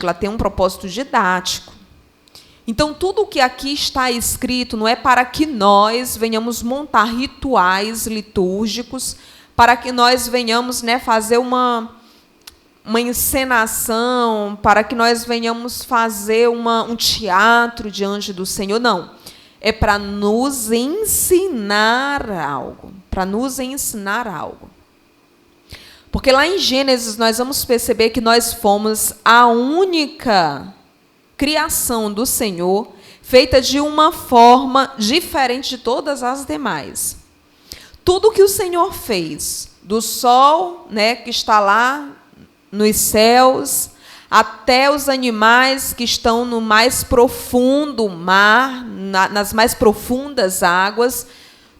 ela tem um propósito didático. Então, tudo o que aqui está escrito não é para que nós venhamos montar rituais litúrgicos, para que nós venhamos, fazer uma encenação, para que nós venhamos fazer um teatro diante do Senhor. Não. É para nos ensinar algo. Para nos ensinar algo. Porque lá em Gênesis nós vamos perceber que nós fomos a única criação do Senhor, feita de uma forma diferente de todas as demais. Tudo que o Senhor fez, do sol, que está lá nos céus, até os animais que estão no mais profundo mar, nas mais profundas águas,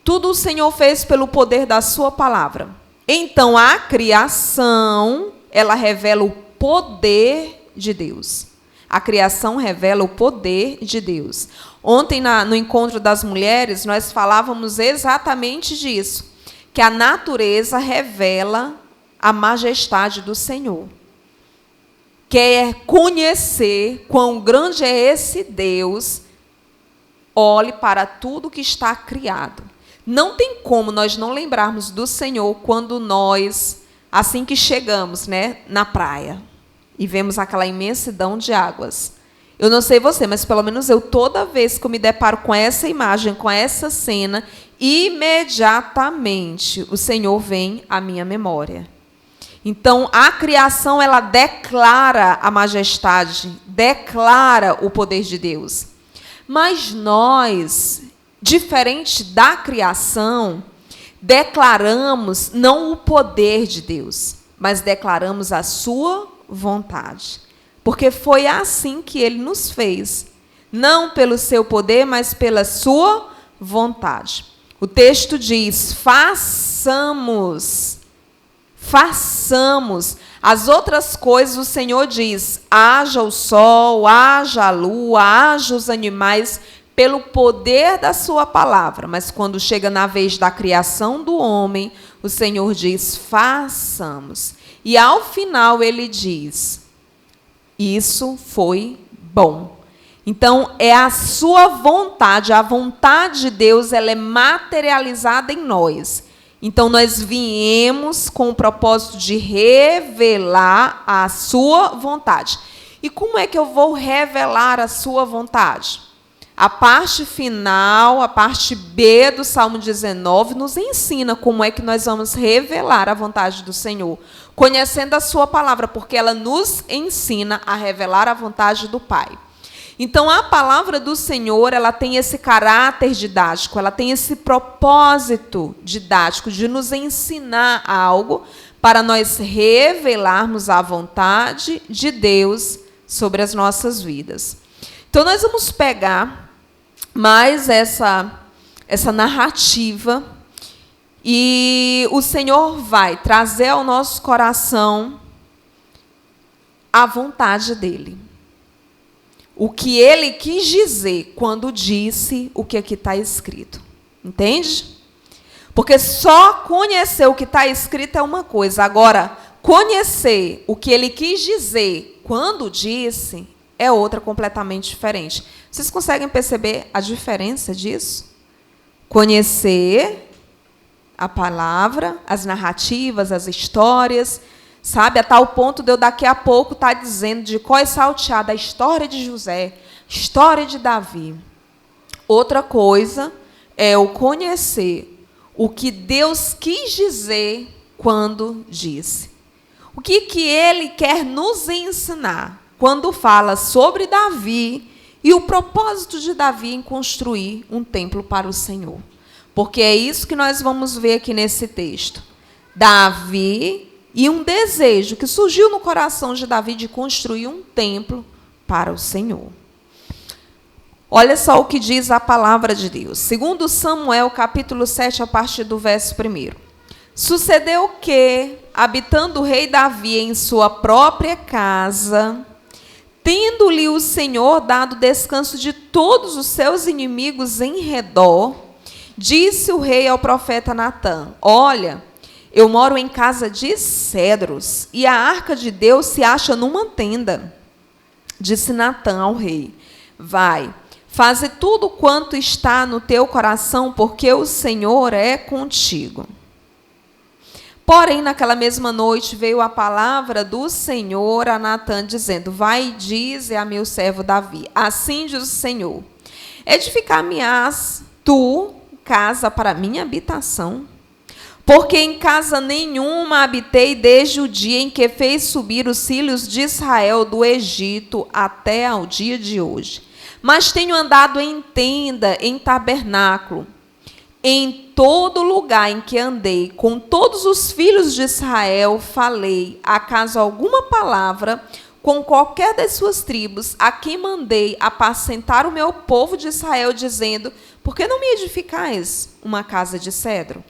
tudo o Senhor fez pelo poder da sua palavra. Então, a criação, ela revela o poder de Deus. A criação revela o poder de Deus. Ontem, no encontro das mulheres, nós falávamos exatamente disso, que a natureza revela a majestade do Senhor. Quer conhecer quão grande é esse Deus, olhe para tudo que está criado. Não tem como nós não lembrarmos do Senhor quando nós, assim que chegamos, na praia, e vemos aquela imensidão de águas. Eu não sei você, mas pelo menos eu, toda vez que eu me deparo com essa imagem, com essa cena, imediatamente o Senhor vem à minha memória. Então, a criação, ela declara a majestade, declara o poder de Deus. Mas nós, diferente da criação, declaramos não o poder de Deus, mas declaramos a sua vontade. Porque foi assim que ele nos fez. Não pelo seu poder, mas pela sua vontade. O texto diz, façamos. As outras coisas o Senhor diz, haja o sol, haja a lua, haja os animais, pelo poder da sua palavra. Mas quando chega na vez da criação do homem, o Senhor diz, façamos. E ao final ele diz, isso foi bom. Então, é a sua vontade, a vontade de Deus, ela é materializada em nós. Então, nós viemos com o propósito de revelar a sua vontade. E como é que eu vou revelar a sua vontade? A parte final, a parte B do Salmo 19, nos ensina como é que nós vamos revelar a vontade do Senhor, conhecendo a sua palavra, porque ela nos ensina a revelar a vontade do Pai. Então, a palavra do Senhor, ela tem esse caráter didático, ela tem esse propósito didático de nos ensinar algo para nós revelarmos a vontade de Deus sobre as nossas vidas. Então, nós vamos pegar mais essa narrativa e o Senhor vai trazer ao nosso coração a vontade dele. O que ele quis dizer quando disse o que aqui está escrito. Entende? Porque só conhecer o que está escrito é uma coisa. Agora, conhecer o que ele quis dizer quando disse é outra completamente diferente. Vocês conseguem perceber a diferença disso? Conhecer a palavra, as narrativas, as histórias, sabe, a tal ponto de eu daqui a pouco estar dizendo de cor salteada a história de José, história de Davi. Outra coisa é eu conhecer o que Deus quis dizer quando disse. O que ele quer nos ensinar quando fala sobre Davi e o propósito de Davi em construir um templo para o Senhor. Porque é isso que nós vamos ver aqui nesse texto. Davi e um desejo que surgiu no coração de Davi de construir um templo para o Senhor. Olha só o que diz a palavra de Deus. Segundo Samuel, capítulo 7, a partir do verso 1. Sucedeu que, habitando o rei Davi em sua própria casa, tendo-lhe o Senhor dado descanso de todos os seus inimigos em redor, disse o rei ao profeta Natã, olha, eu moro em casa de cedros, e a arca de Deus se acha numa tenda. Disse Natã ao rei: vai, faze tudo quanto está no teu coração, porque o Senhor é contigo. Porém, naquela mesma noite veio a palavra do Senhor a Natã, dizendo: vai e dize a meu servo Davi: assim diz o Senhor: edificar-me-ás tu casa para minha habitação? Porque em casa nenhuma habitei desde o dia em que fez subir os filhos de Israel do Egito até ao dia de hoje. Mas tenho andado em tenda, em tabernáculo, em todo lugar em que andei, com todos os filhos de Israel falei, acaso alguma palavra, com qualquer das suas tribos, a quem mandei apacentar o meu povo de Israel, dizendo: por que não me edificais uma casa de cedro?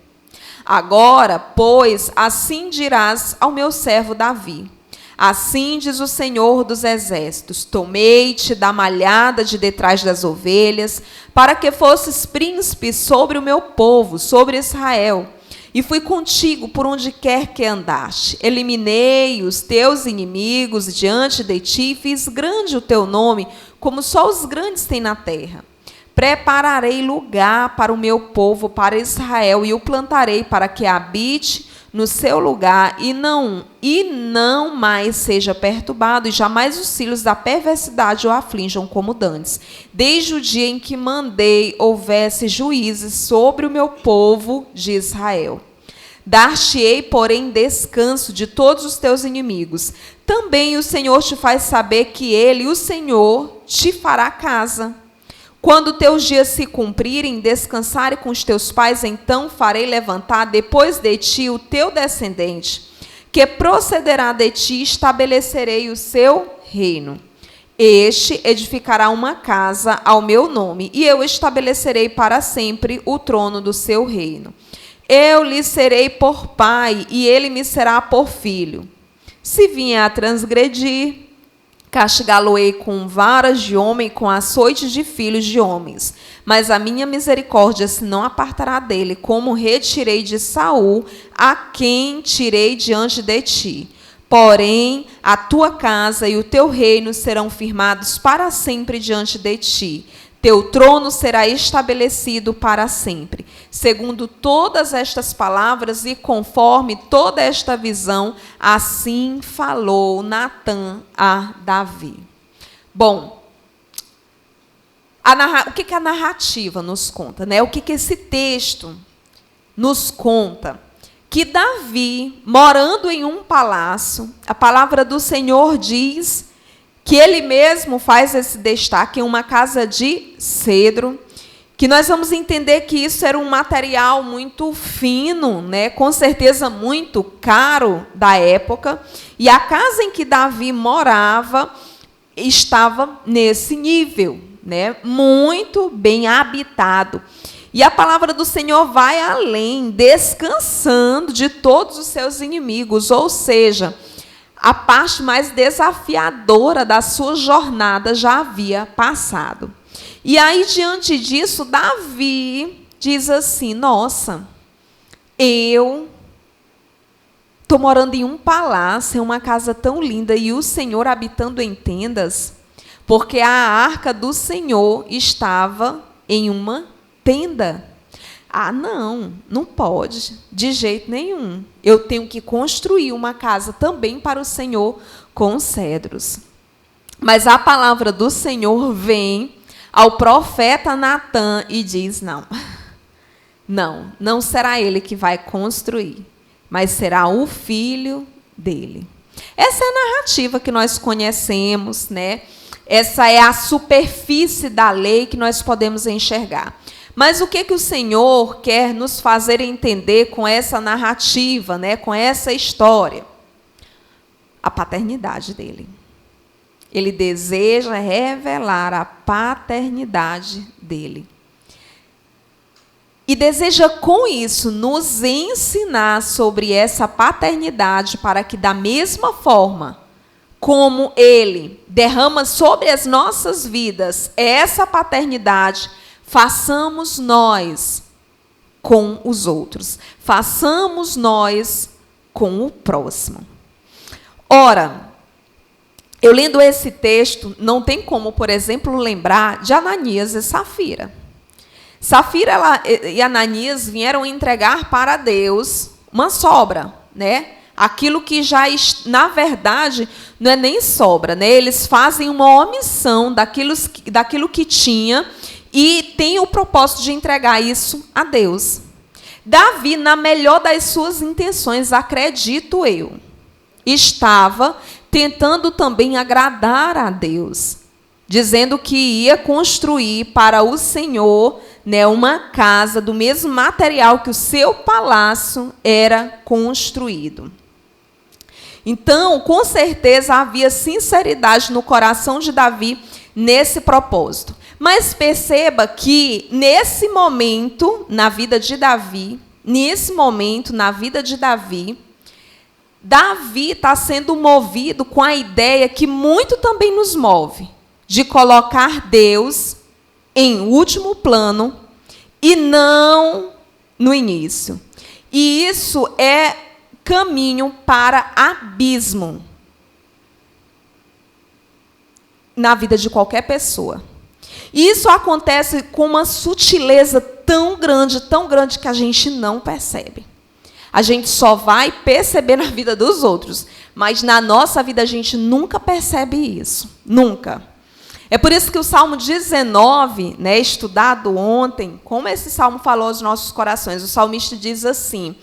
Agora, pois, assim dirás ao meu servo Davi: assim diz o Senhor dos Exércitos: tomei-te da malhada de detrás das ovelhas, para que fosses príncipe sobre o meu povo, sobre Israel. E fui contigo por onde quer que andaste. Eliminei os teus inimigos diante de ti, fiz grande o teu nome, como só os grandes têm na terra. Prepararei lugar para o meu povo, para Israel, e o plantarei para que habite no seu lugar e não mais seja perturbado, e jamais os filhos da perversidade o aflinjam como dantes. Desde o dia em que mandei houvesse juízes sobre o meu povo de Israel. Dar-te-ei, porém, descanso de todos os teus inimigos. Também o Senhor te faz saber que Ele, o Senhor, te fará casa. Quando teus dias se cumprirem, descansarem com os teus pais, então farei levantar depois de ti o teu descendente, que procederá de ti, e estabelecerei o seu reino. Este edificará uma casa ao meu nome, e eu estabelecerei para sempre o trono do seu reino. Eu lhe serei por pai, e ele me será por filho. Se vier a transgredir, castigá-lo-ei com varas de homem, com açoites de filhos de homens. Mas a minha misericórdia se não apartará dele, como retirei de Saul, a quem tirei diante de ti. Porém, a tua casa e o teu reino serão firmados para sempre diante de ti. Teu trono será estabelecido para sempre. Segundo todas estas palavras e conforme toda esta visão, assim falou Natã a Davi. Bom, o que a narrativa nos conta, né? O que esse texto nos conta? Que Davi, morando em um palácio, a palavra do Senhor diz que ele mesmo faz esse destaque em uma casa de cedro, que nós vamos entender que isso era um material muito fino, né? Com certeza muito caro da época, e a casa em que Davi morava estava nesse nível, né? Muito bem habitado. E a palavra do Senhor vai além, descansando de todos os seus inimigos, ou seja, a parte mais desafiadora da sua jornada já havia passado. E aí, diante disso, Davi diz assim: nossa, eu estou morando em um palácio, em uma casa tão linda, e o Senhor habitando em tendas, porque a arca do Senhor estava em uma tenda. Ah, não pode, de jeito nenhum. Eu tenho que construir uma casa também para o Senhor com cedros. Mas a palavra do Senhor vem ao profeta Natã e diz: não será ele que vai construir, mas será o filho dele. Essa é a narrativa que nós conhecemos, né? Essa é a superfície da lei que nós podemos enxergar. Mas o que o Senhor quer nos fazer entender com essa narrativa, né, com essa história? A paternidade dele. Ele deseja revelar a paternidade dele. E deseja, com isso, nos ensinar sobre essa paternidade, para que, da mesma forma como ele derrama sobre as nossas vidas essa paternidade, façamos nós com os outros. Façamos nós com o próximo. Ora, Eu lendo esse texto, não tem como, por exemplo, lembrar de Ananias e Safira. Safira e Ananias vieram entregar para Deus uma sobra, né? Aquilo que já, na verdade, não é nem sobra, né? Eles fazem uma omissão daquilo que tinha e tem o propósito de entregar isso a Deus. Davi, na melhor das suas intenções, acredito eu, estava tentando também agradar a Deus, dizendo que ia construir para o Senhor, né, uma casa do mesmo material que o seu palácio era construído. Então, com certeza, havia sinceridade no coração de Davi nesse propósito. Mas perceba que, nesse momento, na vida de Davi, Davi está sendo movido com a ideia que muito também nos move, de colocar Deus em último plano e não no início. E isso é caminho para abismo na vida de qualquer pessoa. E isso acontece com uma sutileza tão grande que a gente não percebe. A gente só vai perceber na vida dos outros, mas na nossa vida a gente nunca percebe isso. Nunca. É por isso que o Salmo 19, né, estudado ontem, como esse salmo falou aos nossos corações, o salmista diz assim: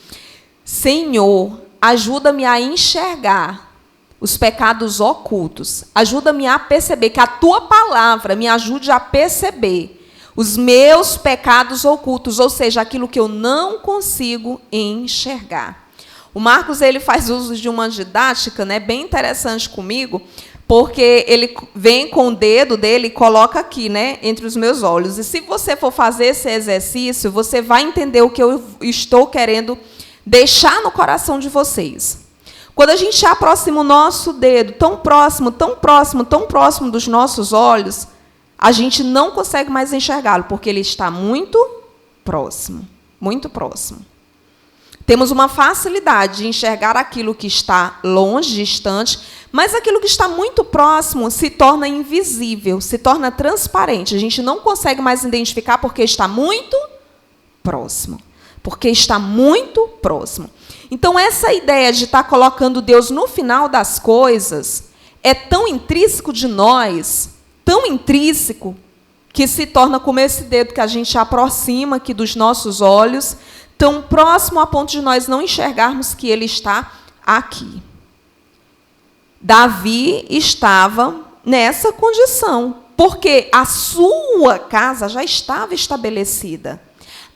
Senhor, ajuda-me a enxergar os pecados ocultos. Ajuda-me a perceber, que a tua palavra me ajude a perceber os meus pecados ocultos, ou seja, aquilo que eu não consigo enxergar. O Marcos, ele faz uso de uma didática, né, bem interessante comigo, porque ele vem com o dedo dele e coloca aqui, né, entre os meus olhos. E se você for fazer esse exercício, você vai entender o que eu estou querendo deixar no coração de vocês. Quando a gente aproxima o nosso dedo tão próximo dos nossos olhos, a gente não consegue mais enxergá-lo, porque ele está muito próximo, muito próximo. Temos uma facilidade de enxergar aquilo que está longe, distante, mas aquilo que está muito próximo se torna invisível, se torna transparente. A gente não consegue mais identificar porque está muito próximo. Porque está muito próximo. Então, essa ideia de estar colocando Deus no final das coisas é tão intrínseco de nós, tão intrínseco, que se torna como esse dedo que a gente aproxima aqui dos nossos olhos, tão próximo a ponto de nós não enxergarmos que ele está aqui. Davi estava nessa condição, porque a sua casa já estava estabelecida.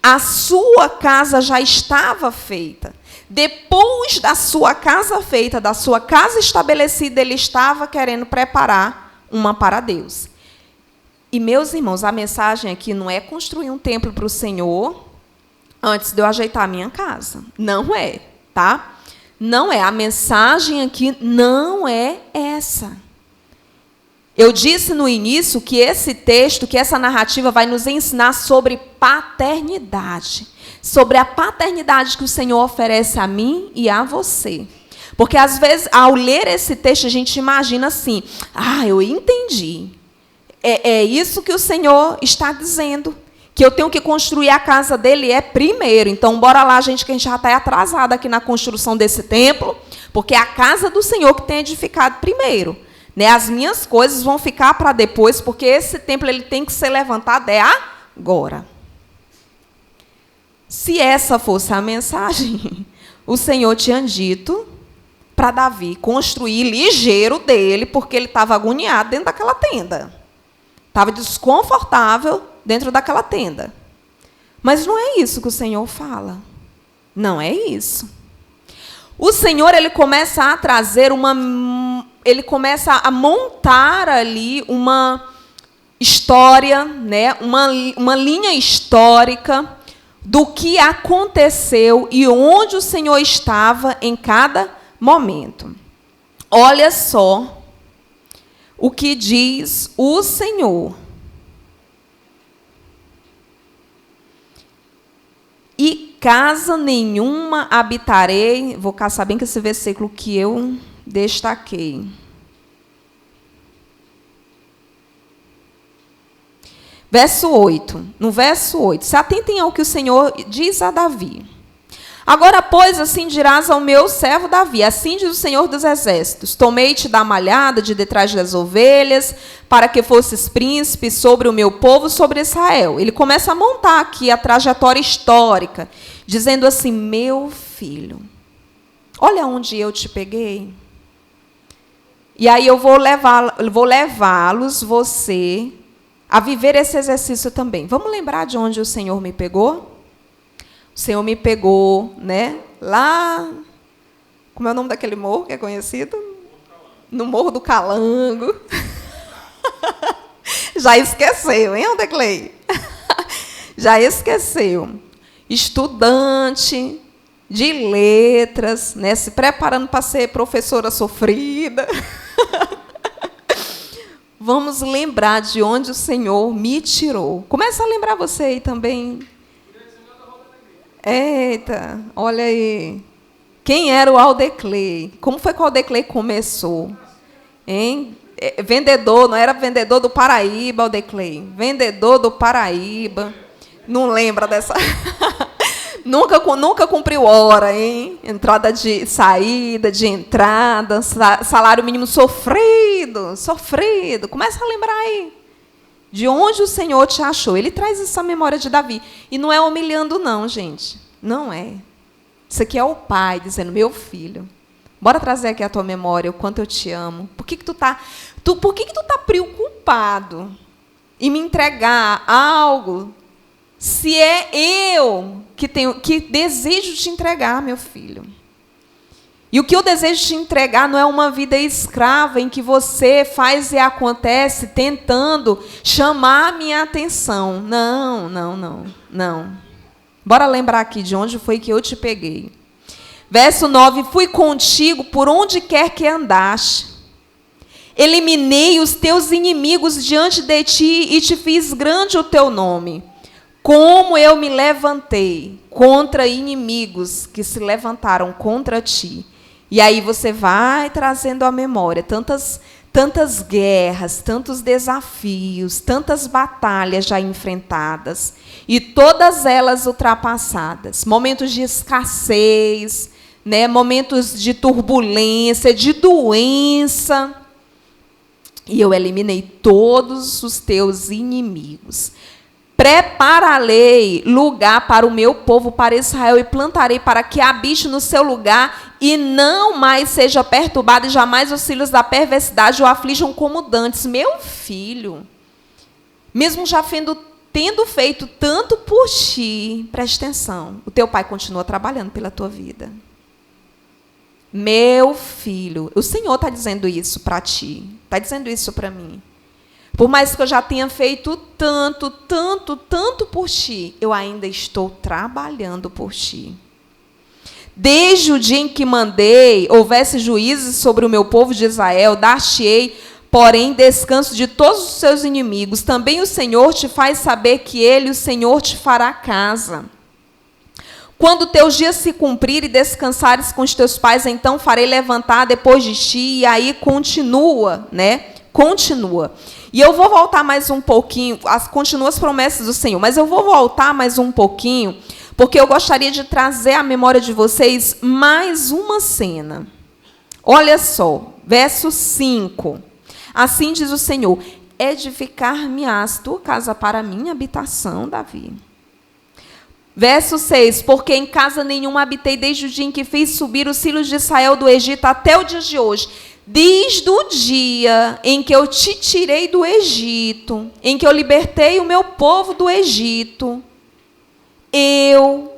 A sua casa já estava feita. Depois da sua casa feita, da sua casa estabelecida, ele estava querendo preparar uma para Deus. E, meus irmãos, a mensagem aqui não é construir um templo para o Senhor antes de eu ajeitar a minha casa. Não é, tá? Não é. A mensagem aqui não é essa. Eu disse no início que esse texto, que essa narrativa vai nos ensinar sobre paternidade. Sobre a paternidade que o Senhor oferece a mim e a você. Porque, às vezes, ao ler esse texto, a gente imagina assim: eu entendi. É isso que o Senhor está dizendo. Que eu tenho que construir a casa dele primeiro. Então, bora lá, gente, que a gente já está atrasado aqui na construção desse templo, porque é a casa do Senhor que tem edificado primeiro. Né? As minhas coisas vão ficar para depois, porque esse templo ele tem que ser levantado agora. Se essa fosse a mensagem, o Senhor tinha dito para Davi construir ligeiro dele, porque ele estava agoniado dentro daquela tenda. Estava desconfortável dentro daquela tenda. Mas não é isso que o Senhor fala. Não é isso. O Senhor, ele começa a trazer ele começa a montar ali uma história, né, uma linha histórica do que aconteceu e onde o Senhor estava em cada momento. Olha só o que diz o Senhor. E casa nenhuma habitarei. Vou caçar bem que esse versículo que eu destaquei. Verso 8. No verso 8. Se atentem ao que o Senhor diz a Davi. Agora, pois, assim dirás ao meu servo Davi, assim diz o Senhor dos Exércitos, tomei-te da malhada de detrás das ovelhas, para que fosses príncipe sobre o meu povo, sobre Israel. Ele começa a montar aqui a trajetória histórica, dizendo assim, meu filho, olha onde eu te peguei. E aí eu vou levá-los, você, a viver esse exercício também. Vamos lembrar de onde o Senhor me pegou? O Senhor me pegou, né? Lá, como é o nome daquele morro que é conhecido? No Morro do Calango. Já esqueceu, hein, Aldeclei? Já esqueceu. Estudante de letras, né? Se preparando para ser professora sofrida. Vamos lembrar de onde o Senhor me tirou. Começa a lembrar você aí também. Eita, olha aí. Quem era o Aldeclei? Como foi que o Aldeclei começou? Hein? Vendedor, não era vendedor do Paraíba, Aldeclei? Vendedor do Paraíba. Não lembra dessa... Nunca cumpriu hora, hein? Entrada de saída, de entrada, salário mínimo sofrido. Começa a lembrar aí. De onde o Senhor te achou. Ele traz essa memória de Davi. E não é humilhando, não, gente. Não é. Isso aqui é o pai dizendo, meu filho, bora trazer aqui a tua memória, o quanto eu te amo. Por que tu tá preocupado em me entregar algo se é eu que desejo te entregar, meu filho? E o que eu desejo te entregar não é uma vida escrava em que você faz e acontece tentando chamar a minha atenção. Não. Bora lembrar aqui de onde foi que eu te peguei. Verso 9. Fui contigo por onde quer que andaste. Eliminei os teus inimigos diante de ti e te fiz grande o teu nome. Como eu me levantei contra inimigos que se levantaram contra ti. E aí você vai trazendo à memória tantas guerras, tantos desafios, tantas batalhas já enfrentadas, e todas elas ultrapassadas. Momentos de escassez, né? Momentos de turbulência, de doença. E eu eliminei todos os teus inimigos. Prepararei lugar para o meu povo, para Israel, e plantarei para que habite no seu lugar e não mais seja perturbado, e jamais os filhos da perversidade o aflijam como dantes. Meu filho, mesmo já tendo feito tanto por ti, preste atenção, o teu pai continua trabalhando pela tua vida. Meu filho, o Senhor está dizendo isso para ti, está dizendo isso para mim. Por mais que eu já tenha feito tanto por ti, eu ainda estou trabalhando por ti. Desde o dia em que mandei, houvesse juízes sobre o meu povo de Israel, dar-te-ei, porém, descanso de todos os seus inimigos. Também o Senhor te faz saber que Ele, o Senhor, te fará casa. Quando teus dias se cumprirem e descansares com os teus pais, então farei levantar depois de ti, e aí continua, né? Continua. E eu vou voltar mais um pouquinho, continua as promessas do Senhor, mas eu vou voltar mais um pouquinho, porque eu gostaria de trazer à memória de vocês mais uma cena. Olha só, verso 5. Assim diz o Senhor, edificar-me-ás tua casa para minha habitação, Davi. Verso 6, porque em casa nenhuma habitei desde o dia em que fiz subir os filhos de Israel do Egito até o dia de hoje. Desde o dia em que eu te tirei do Egito, em que eu libertei o meu povo do Egito, eu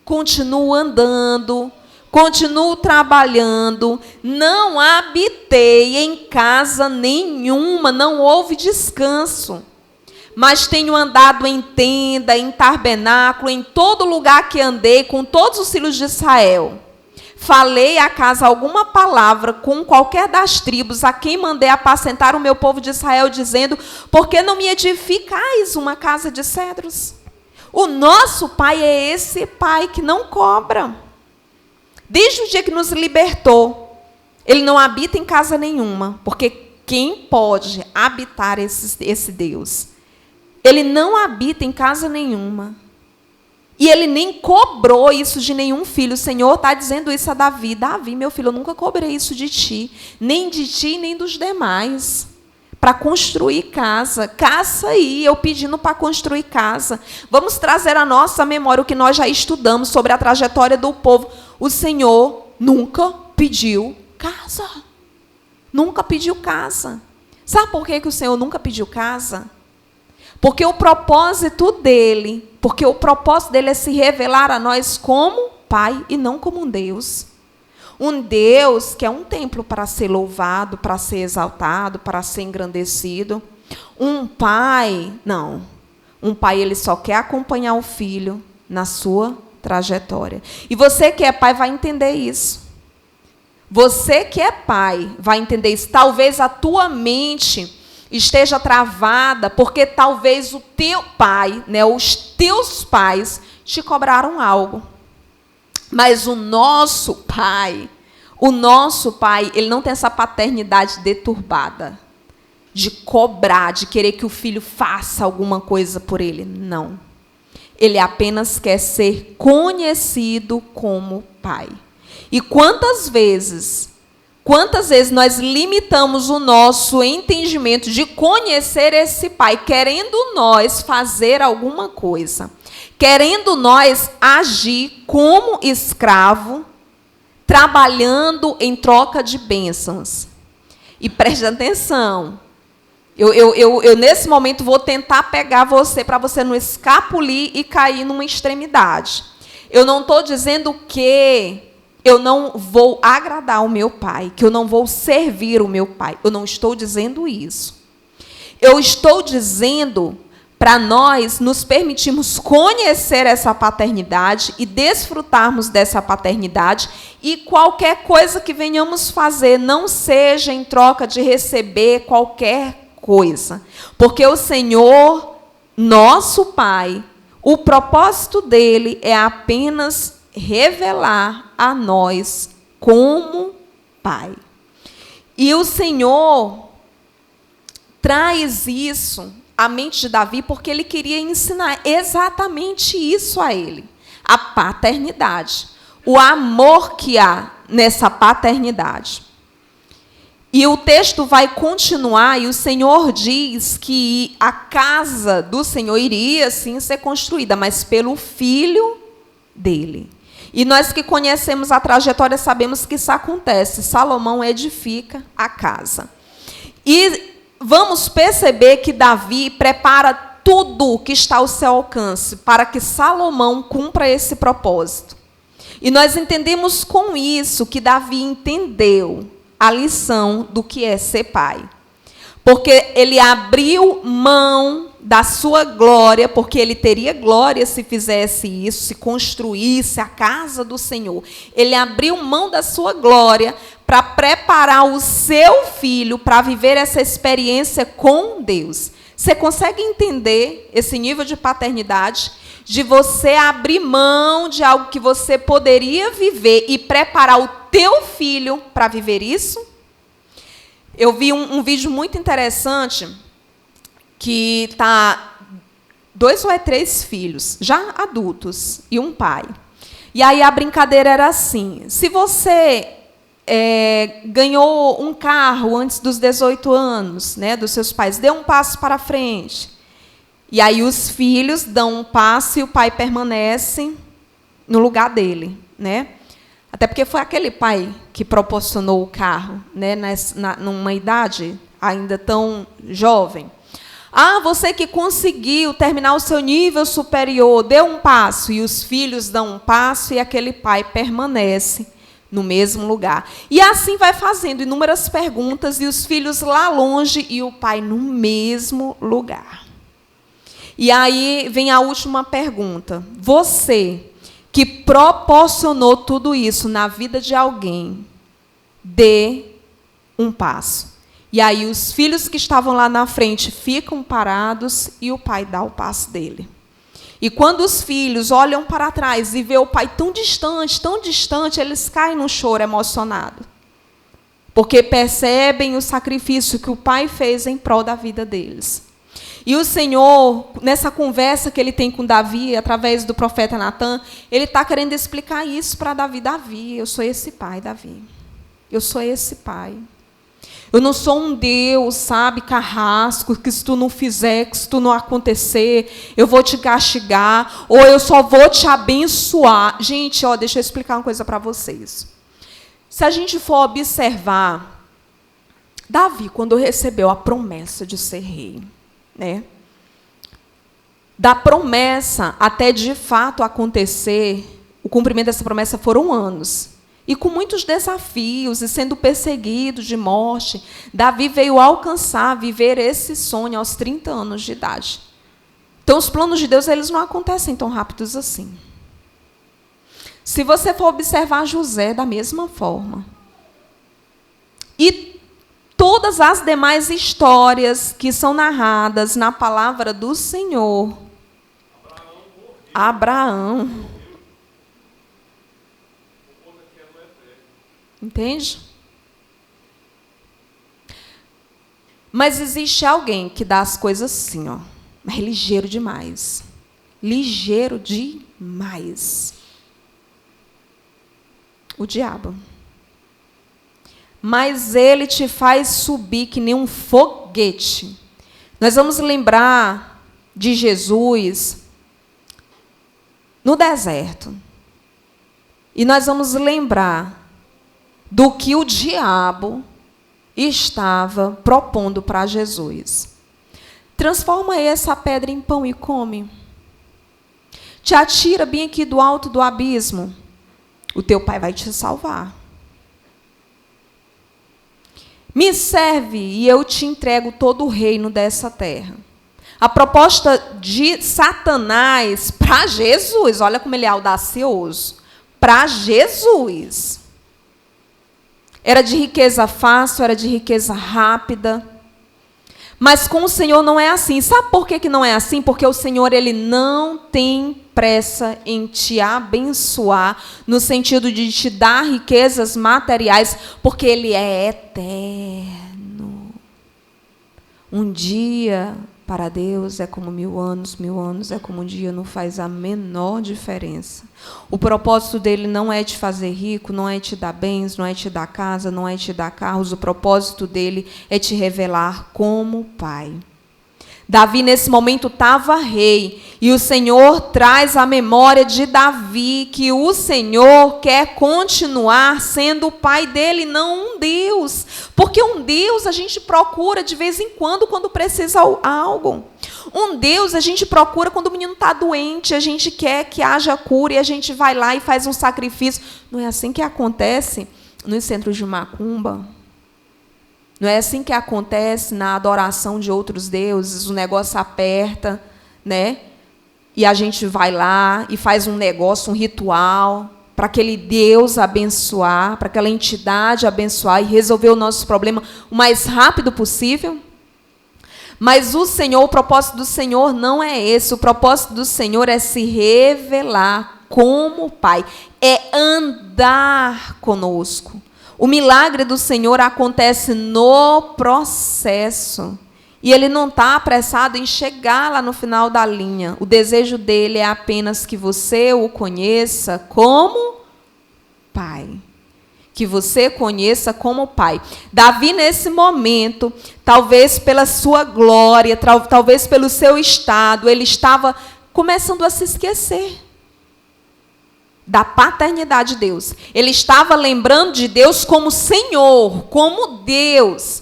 continuo andando, continuo trabalhando, não habitei em casa nenhuma, não houve descanso. Mas tenho andado em tenda, em tabernáculo, em todo lugar que andei, com todos os filhos de Israel. Falei a casa alguma palavra com qualquer das tribos a quem mandei apacentar o meu povo de Israel, dizendo, por que não me edificais uma casa de cedros? O nosso pai é esse pai que não cobra. Desde o dia que nos libertou, ele não habita em casa nenhuma, porque quem pode habitar esse Deus? Ele não habita em casa nenhuma. E ele nem cobrou isso de nenhum filho. O Senhor está dizendo isso a Davi. Davi, meu filho, eu nunca cobrei isso de ti. Nem de ti, nem dos demais. Para construir casa. Caça aí, eu pedindo para construir casa. Vamos trazer à nossa memória o que nós já estudamos sobre a trajetória do povo. O Senhor nunca pediu casa. Nunca pediu casa. Sabe por que o Senhor nunca pediu casa? Porque o propósito dele é se revelar a nós como Pai e não como um Deus. Um Deus que é um templo para ser louvado, para ser exaltado, para ser engrandecido. Um pai, não. Um pai, ele só quer acompanhar o filho na sua trajetória. E você que é pai vai entender isso. Você que é pai vai entender isso. Talvez a tua mente esteja travada porque talvez o teu pai, né, os teus pais te cobraram algo. Mas o nosso pai, ele não tem essa paternidade deturbada de cobrar, de querer que o filho faça alguma coisa por ele. Não. Ele apenas quer ser conhecido como pai. E quantas vezes nós limitamos o nosso entendimento de conhecer esse pai, querendo nós fazer alguma coisa, querendo nós agir como escravo, trabalhando em troca de bênçãos. E preste atenção, eu nesse momento vou tentar pegar você para você não escapulir e cair numa extremidade. Eu não estou dizendo que eu não vou agradar o meu pai, que eu não vou servir o meu pai. Eu não estou dizendo isso. Eu estou dizendo para nós nos permitirmos conhecer essa paternidade e desfrutarmos dessa paternidade, e qualquer coisa que venhamos fazer não seja em troca de receber qualquer coisa. Porque o Senhor, nosso Pai, o propósito dele é apenas revelar a nós como Pai. E o Senhor traz isso à mente de Davi porque ele queria ensinar exatamente isso a ele, a paternidade, o amor que há nessa paternidade. E o texto vai continuar, e o Senhor diz que a casa do Senhor iria, sim, ser construída, mas pelo filho dele. E nós que conhecemos a trajetória sabemos que isso acontece. Salomão edifica a casa. E vamos perceber que Davi prepara tudo que está ao seu alcance para que Salomão cumpra esse propósito. E nós entendemos com isso que Davi entendeu a lição do que é ser pai. Porque ele abriu mão da sua glória, porque ele teria glória se fizesse isso, se construísse a casa do Senhor. Ele abriu mão da sua glória para preparar o seu filho para viver essa experiência com Deus. Você consegue entender esse nível de paternidade? De você abrir mão de algo que você poderia viver e preparar o teu filho para viver isso? Eu vi um vídeo muito interessante que está 2 ou 3 filhos, já adultos, e um pai. E aí a brincadeira era assim: se você ganhou um carro antes dos 18 anos, né, dos seus pais, dê um passo para frente. E aí os filhos dão um passo e o pai permanece no lugar dele, né? Até porque foi aquele pai que proporcionou o carro, né, numa idade ainda tão jovem. Ah, você que conseguiu terminar o seu nível superior, deu um passo, e os filhos dão um passo, e aquele pai permanece no mesmo lugar. E assim vai fazendo inúmeras perguntas, e os filhos lá longe, e o pai no mesmo lugar. E aí vem a última pergunta. Você que proporcionou tudo isso na vida de alguém, dê um passo. E aí os filhos que estavam lá na frente ficam parados e o pai dá o passo dele. E quando os filhos olham para trás e vê o pai tão distante, eles caem no choro emocionado. Porque percebem o sacrifício que o pai fez em prol da vida deles. E o Senhor, nessa conversa que ele tem com Davi, através do profeta Natã, ele está querendo explicar isso para Davi. Davi, eu sou esse pai, Davi. Eu sou esse pai. Eu não sou um Deus, sabe, carrasco, que se tu não fizer, que se tu não acontecer, eu vou te castigar, ou eu só vou te abençoar. Gente, ó, deixa eu explicar uma coisa para vocês. Se a gente for observar, Davi, quando recebeu a promessa de ser rei, né? Da promessa até de fato acontecer, o cumprimento dessa promessa foram anos. E com muitos desafios, e sendo perseguido de morte, Davi veio alcançar, viver esse sonho aos 30 anos de idade. Então, os planos de Deus, eles não acontecem tão rápidos assim. Se você for observar José da mesma forma, e todas as demais histórias que são narradas na palavra do Senhor, Abraão, entende? Mas existe alguém que dá as coisas assim, ó, mas ligeiro demais. Ligeiro demais. O diabo. Mas ele te faz subir que nem um foguete. Nós vamos lembrar de Jesus no deserto. E nós vamos lembrar do que o diabo estava propondo para Jesus. Transforma essa pedra em pão e come. Te atira bem aqui do alto do abismo. O teu pai vai te salvar. Me serve e eu te entrego todo o reino dessa terra. A proposta de Satanás para Jesus, olha como ele é audacioso, para Jesus. Era de riqueza fácil, era de riqueza rápida. Mas com o Senhor não é assim. Sabe por que não é assim? Porque o Senhor, ele não tem pressa em te abençoar, no sentido de te dar riquezas materiais, porque ele é eterno. Um dia para Deus é como 1000 anos é como um dia, não faz a menor diferença. O propósito dele não é te fazer rico, não é te dar bens, não é te dar casa, não é te dar carros. O propósito dele é te revelar como Pai. Davi, nesse momento, estava rei, e o Senhor traz a memória de Davi que o Senhor quer continuar sendo o pai dele, não um Deus. Porque um Deus a gente procura de vez em quando precisa algo. Um Deus a gente procura quando o menino está doente, a gente quer que haja cura, e a gente vai lá e faz um sacrifício. Não é assim que acontece nos centros de macumba? Não é assim que acontece na adoração de outros deuses? O negócio aperta, né? E a gente vai lá e faz um negócio, um ritual, para aquele Deus abençoar, para aquela entidade abençoar e resolver o nosso problema o mais rápido possível. Mas o Senhor, o propósito do Senhor não é esse. O propósito do Senhor é se revelar como Pai, é andar conosco. O milagre do Senhor acontece no processo. E ele não está apressado em chegar lá no final da linha. O desejo dele é apenas que você o conheça como Pai. Que você conheça como Pai. Davi, nesse momento, talvez pela sua glória, talvez pelo seu estado, ele estava começando a se esquecer da paternidade de Deus. Ele estava lembrando de Deus como Senhor, como Deus.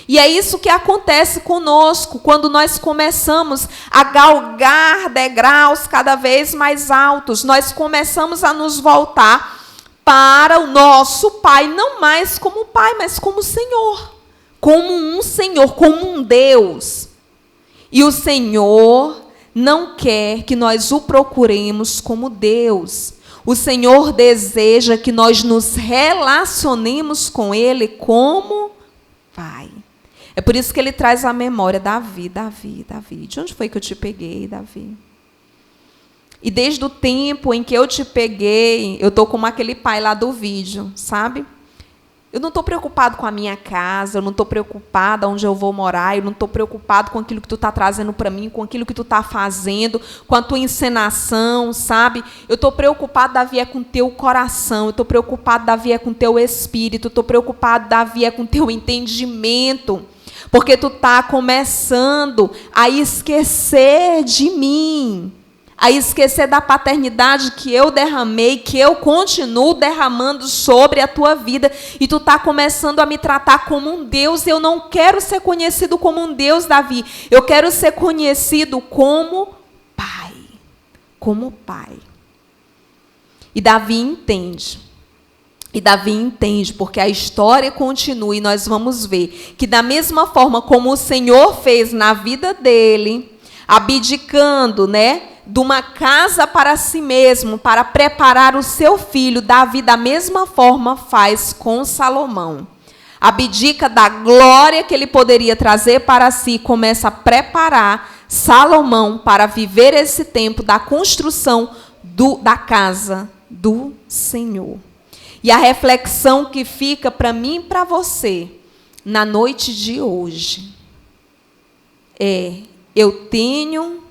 E é isso que acontece conosco quando nós começamos a galgar degraus cada vez mais altos. Nós começamos a nos voltar para o nosso Pai, não mais como Pai, mas como Senhor. Como um Deus. E o Senhor não quer que nós o procuremos como Deus. O Senhor deseja que nós nos relacionemos com Ele como Pai. É por isso que Ele traz à memória, Davi. De onde foi que eu te peguei, Davi? E desde o tempo em que eu te peguei, eu estou como aquele pai lá do vídeo, sabe? Eu não estou preocupado com a minha casa, eu não estou preocupado onde eu vou morar, eu não estou preocupado com aquilo que tu está trazendo para mim, com aquilo que tu está fazendo, com a tua encenação, sabe? Eu estou preocupado, Davi, é com o teu coração, eu estou preocupado, Davi, é com o teu espírito, eu estou preocupado, Davi, é com o teu entendimento, porque tu está começando a esquecer de mim, a esquecer da paternidade que eu derramei, que eu continuo derramando sobre a tua vida, e tu está começando a me tratar como um Deus. Eu não quero ser conhecido como um Deus, Davi, eu quero ser conhecido como Pai, como Pai. E Davi entende, porque a história continua, e nós vamos ver que da mesma forma como o Senhor fez na vida dele, abdicando, de uma casa para si mesmo, para preparar o seu filho, Davi, da mesma forma, faz com Salomão. Abdica da glória que ele poderia trazer para si, começa a preparar Salomão para viver esse tempo da construção da casa do Senhor. E a reflexão que fica para mim e para você, na noite de hoje, eu tenho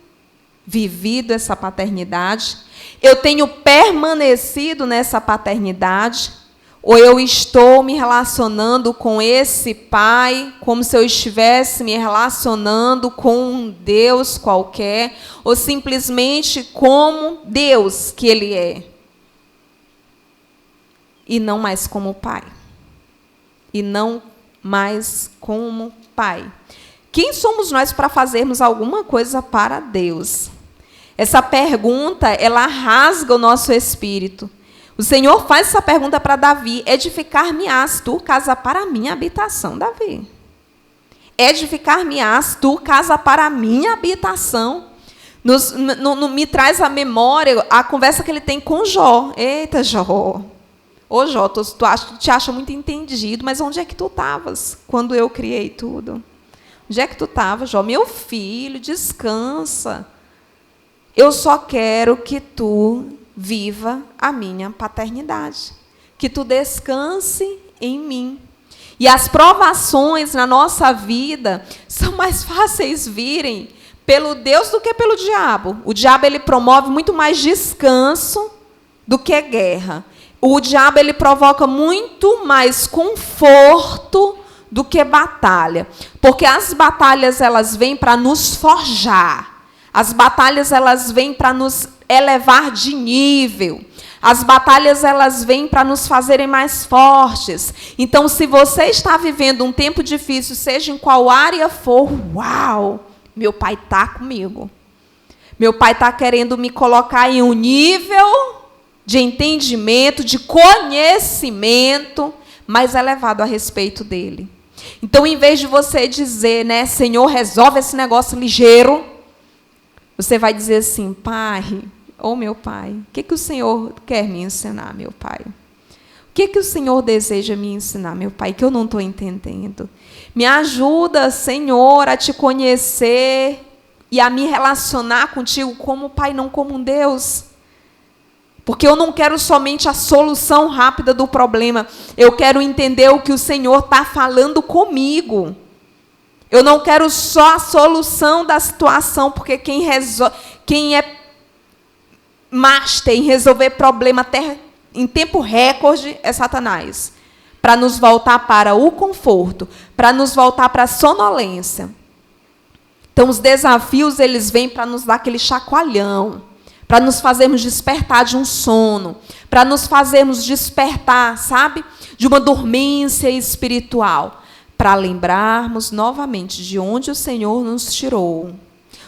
vivido essa paternidade? Eu tenho permanecido nessa paternidade? Ou eu estou me relacionando com esse pai como se eu estivesse me relacionando com um Deus qualquer, ou simplesmente como Deus que ele é, e não mais como pai? E não mais como pai. Quem somos nós para fazermos alguma coisa para Deus? Essa pergunta, ela rasga o nosso espírito. O Senhor faz essa pergunta para Davi: edificar-me-ás tu casa para a minha habitação, Davi. Edificar-me-ás tu casa para a minha habitação. Me traz à memória a conversa que ele tem com Jó. Eita, Jó. Ô, Jó, tu te acha muito entendido, mas onde é que tu estavas quando eu criei tudo? Onde é que tu estava, Jó? Meu filho, descansa. Eu só quero que tu viva a minha paternidade, que tu descanse em mim. E as provações na nossa vida são mais fáceis virem pelo Deus do que pelo diabo. O diabo, ele promove muito mais descanso do que guerra. O diabo, ele provoca muito mais conforto do que batalha, porque as batalhas, elas vêm para nos forjar, as batalhas, elas vêm para nos elevar de nível, as batalhas, elas vêm para nos fazerem mais fortes. Então, se você está vivendo um tempo difícil, seja em qual área for, uau, meu pai está comigo, meu pai está querendo me colocar em um nível de entendimento, de conhecimento mais elevado a respeito dele. Então, em vez de você dizer, Senhor, resolve esse negócio ligeiro, você vai dizer assim: Pai, meu Pai, o que o Senhor quer me ensinar, meu Pai? O que o Senhor deseja me ensinar, meu Pai, que eu não estou entendendo? Me ajuda, Senhor, a te conhecer e a me relacionar contigo como Pai, não como um Deus. Porque eu não quero somente a solução rápida do problema. Eu quero entender o que o Senhor está falando comigo. Eu não quero só a solução da situação, porque quem é master em resolver problema até em tempo recorde é Satanás. Para nos voltar para o conforto, para nos voltar para a sonolência. Então, os desafios, eles vêm para nos dar aquele chacoalhão, para nos fazermos despertar de um sono, para nos fazermos despertar, sabe, de uma dormência espiritual, para lembrarmos novamente de onde o Senhor nos tirou,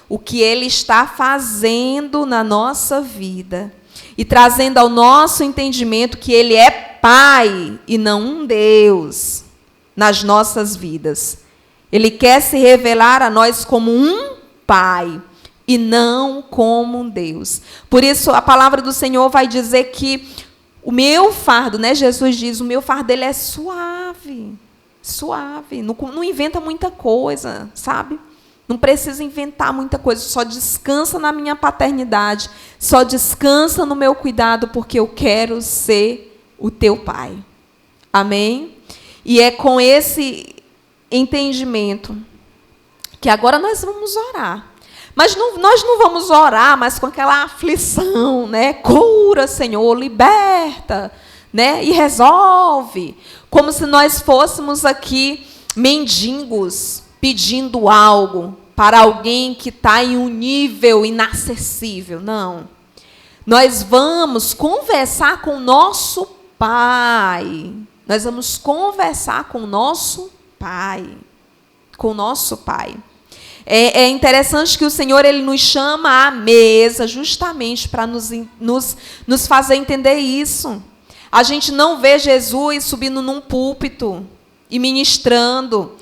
o que Ele está fazendo na nossa vida, e trazendo ao nosso entendimento que Ele é Pai e não um Deus nas nossas vidas. Ele quer se revelar a nós como um Pai, e não como um Deus. Por isso, a palavra do Senhor vai dizer que o meu fardo, Jesus diz, o meu fardo, ele é suave, suave, não inventa muita coisa, sabe? Não precisa inventar muita coisa, só descansa na minha paternidade, só descansa no meu cuidado, porque eu quero ser o teu Pai. Amém? E é com esse entendimento que agora nós vamos orar. Mas nós não vamos orar mais com aquela aflição, né? Cura, Senhor, liberta, né? E resolve. Como se nós fôssemos aqui mendigos pedindo algo para alguém que está em um nível inacessível. Não. Nós vamos conversar com o nosso Pai. Nós vamos conversar com o nosso Pai. Com o nosso Pai. É interessante que o Senhor ele nos chama à mesa justamente para nos fazer entender isso. A gente não vê Jesus subindo num púlpito e ministrando.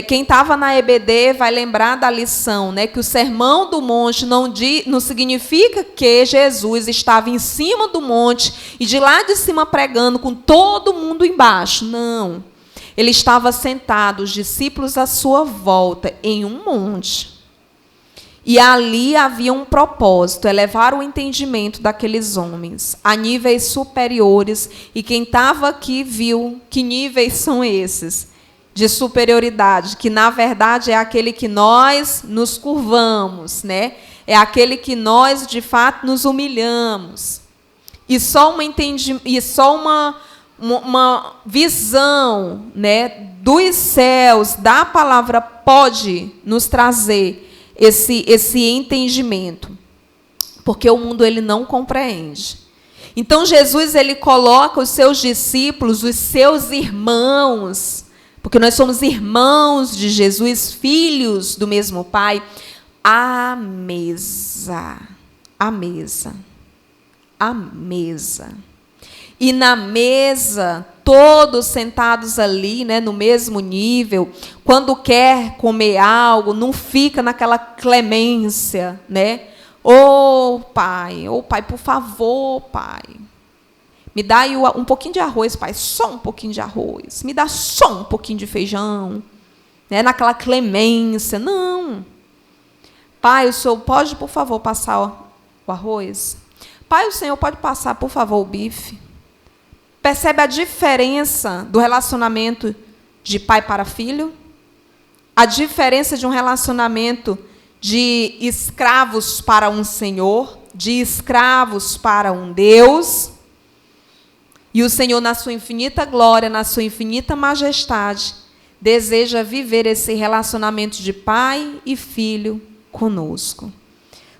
Quem estava na EBD vai lembrar da lição, né? Que o Sermão do Monte não significa que Jesus estava em cima do monte e de lá de cima pregando com todo mundo embaixo. Não. Ele estava sentado, os discípulos à sua volta, em um monte. E ali havia um propósito, elevar o entendimento daqueles homens a níveis superiores. E quem estava aqui viu que níveis são esses de superioridade, que na verdade é aquele que nós nos curvamos, né? É aquele que nós de fato nos humilhamos. E só uma visão, né, dos céus, da palavra, pode nos trazer esse entendimento, porque o mundo ele não compreende. Então Jesus ele coloca os seus discípulos, os seus irmãos, porque nós somos irmãos de Jesus, filhos do mesmo Pai, à mesa, à mesa, à mesa. E na mesa, todos sentados ali, né, no mesmo nível, quando quer comer algo, não fica naquela clemência, né? Ô pai, por favor, pai, me dá aí um pouquinho de arroz, pai, só um pouquinho de arroz. Me dá só um pouquinho de feijão, né? Naquela clemência. Não. Pai, o senhor pode, por favor, passar o arroz? Pai, o senhor pode passar, por favor, o bife? Percebe a diferença do relacionamento de pai para filho? A diferença de um relacionamento de escravos para um senhor, de escravos para um Deus. E o Senhor, na sua infinita glória, na sua infinita majestade, deseja viver esse relacionamento de pai e filho conosco.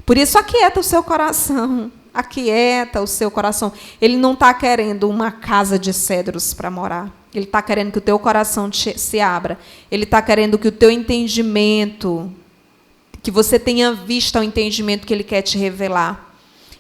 Por isso, aquieta o seu coração. Aquieta o seu coração. Ele não está querendo uma casa de cedros para morar. Ele está querendo que o teu coração se abra. Ele está querendo que o teu entendimento, que você tenha visto o entendimento que Ele quer te revelar.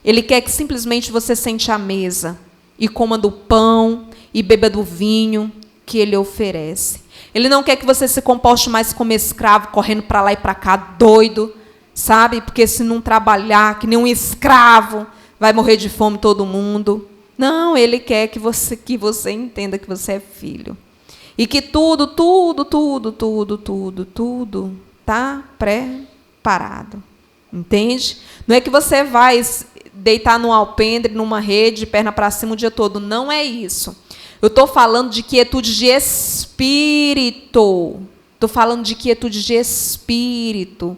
Ele quer que simplesmente você sente à mesa e coma do pão e beba do vinho que Ele oferece. Ele não quer que você se comporte mais como escravo, correndo para lá e para cá, doido, sabe? Porque se não trabalhar, que nem um escravo, vai morrer de fome todo mundo. Não, Ele quer que você entenda que você é filho. E que tudo está preparado. Entende? Não é que você vai deitar num alpendre, numa rede, perna para cima o dia todo. Não é isso. Eu estou falando de quietude de espírito. Estou falando de quietude de espírito.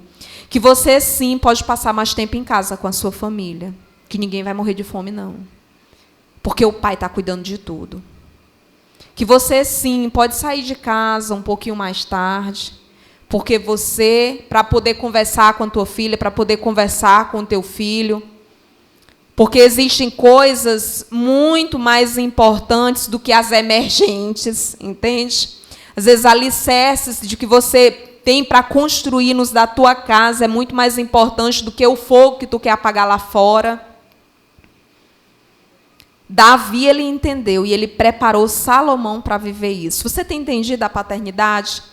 Que você, sim, pode passar mais tempo em casa com a sua família. Que ninguém vai morrer de fome, não. Porque o Pai está cuidando de tudo. Que você, sim, pode sair de casa um pouquinho mais tarde. Porque você, para poder conversar com a tua filha, para poder conversar com o teu filho. Porque existem coisas muito mais importantes do que as emergentes, entende? Às vezes, alicerces de que você tem para construir nos da tua casa é muito mais importante do que o fogo que tu quer apagar lá fora. Davi, ele entendeu e ele preparou Salomão para viver isso. Você tem entendido a paternidade?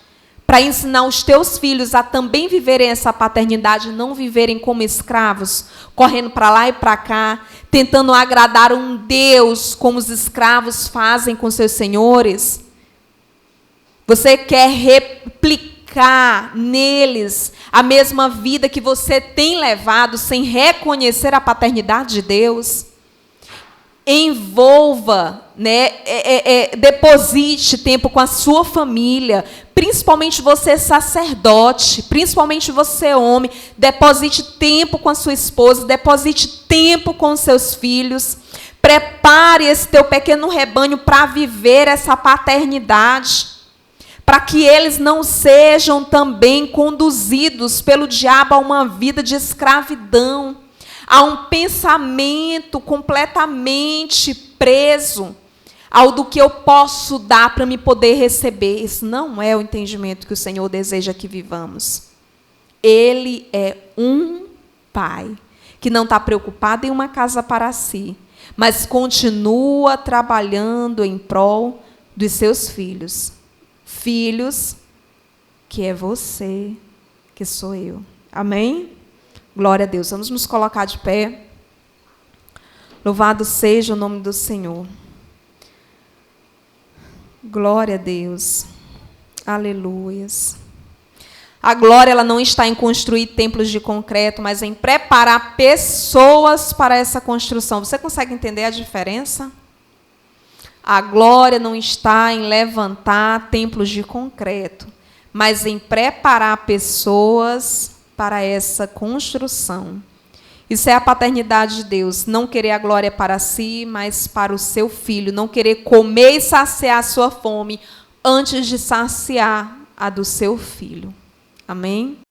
Para ensinar os teus filhos a também viverem essa paternidade, não viverem como escravos, correndo para lá e para cá, tentando agradar um Deus como os escravos fazem com seus senhores? Você quer replicar neles a mesma vida que você tem levado sem reconhecer a paternidade de Deus? envolva, né, deposite tempo com a sua família, principalmente você sacerdote, principalmente você homem, deposite tempo com a sua esposa, deposite tempo com os seus filhos, prepare esse teu pequeno rebanho para viver essa paternidade, para que eles não sejam também conduzidos pelo diabo a uma vida de escravidão, a um pensamento completamente preso ao do que eu posso dar para me poder receber. Isso não é o entendimento que o Senhor deseja que vivamos. Ele é um pai que não está preocupado em uma casa para si, mas continua trabalhando em prol dos seus filhos. Filhos que é você, que sou eu. Amém? Glória a Deus. Vamos nos colocar de pé. Louvado seja o nome do Senhor. Glória a Deus. Aleluias. A glória ela não está em construir templos de concreto, mas em preparar pessoas para essa construção. Você consegue entender a diferença? A glória não está em levantar templos de concreto, mas em preparar pessoas para essa construção. Isso é a paternidade de Deus, não querer a glória para si, mas para o seu filho, não querer comer e saciar a sua fome antes de saciar a do seu filho. Amém?